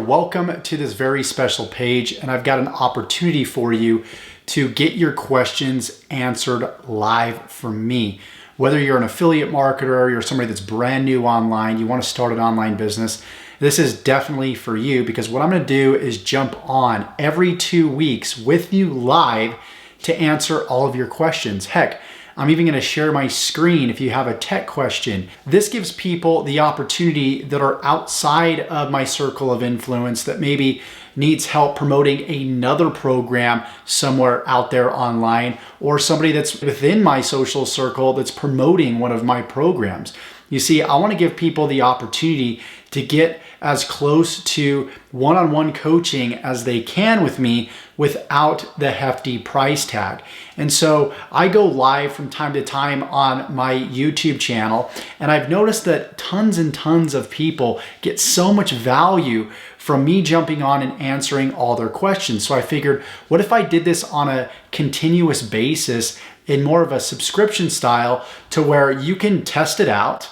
Welcome to this very special page, and I've got an opportunity for you to get your questions answered live from me. Whether you're an affiliate marketer, you're somebody that's brand new online, you want to start an online business, this is definitely for you, because what I'm going to do is jump on every 2 weeks with you live to answer all of your questions. Heck, I'm even going to share my screen if you have a tech question. This gives people the opportunity that are outside of my circle of influence that maybe needs help promoting another program somewhere out there online, or somebody that's within my social circle that's promoting one of my programs. You see, I want to give people the opportunity to get as close to one-on-one coaching as they can with me without the hefty price tag. And so I go live from time to time on my YouTube channel, and I've noticed that tons and tons of people get so much value from me jumping on and answering all their questions. So I figured, what if I did this on a continuous basis in more of a subscription style, to where you can test it out,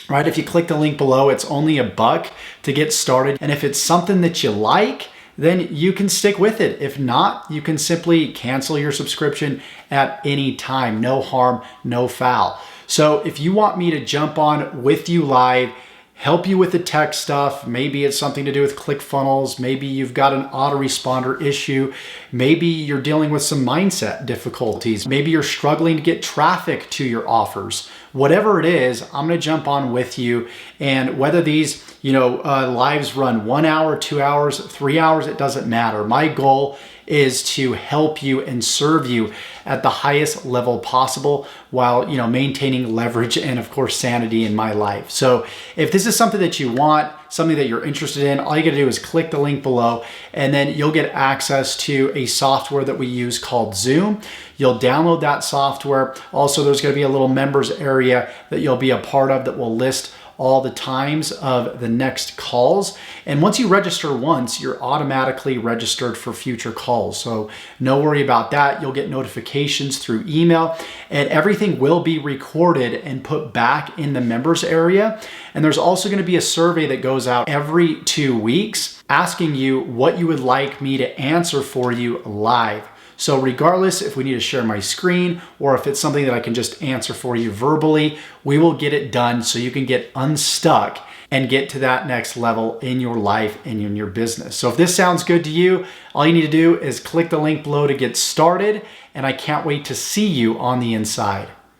right? If you click the link below, it's only $1 to get started. And if it's something that you like, then you can stick with it. If not, you can simply cancel your subscription at any time. No harm, no foul. So if you want me to jump on with you live, help you with the tech stuff, maybe it's something to do with ClickFunnels, maybe you've got an autoresponder issue, maybe you're dealing with some mindset difficulties, maybe you're struggling to get traffic to your offers. Whatever it is, I'm gonna jump on with you, and whether these lives run 1 hour, 2 hours, 3 hours, it doesn't matter. My goal is to help you and serve you at the highest level possible while maintaining leverage and of course sanity in my life. So if this is something that you want, something that you're interested in, all you gotta do is click the link below, and then you'll get access to a software that we use called Zoom. You'll download that software. Also, there's gonna be a little members area that you'll be a part of that will list all the times of the next calls. And once you register once, you're automatically registered for future calls. So no worry about that. You'll get notifications through email, and everything will be recorded and put back in the members area. And there's also going to be a survey that goes out every 2 weeks asking you what you would like me to answer for you live. So regardless if we need to share my screen or if it's something that I can just answer for you verbally, we will get it done so you can get unstuck and get to that next level in your life and in your business. So if this sounds good to you, all you need to do is click the link below to get started, and I can't wait to see you on the inside.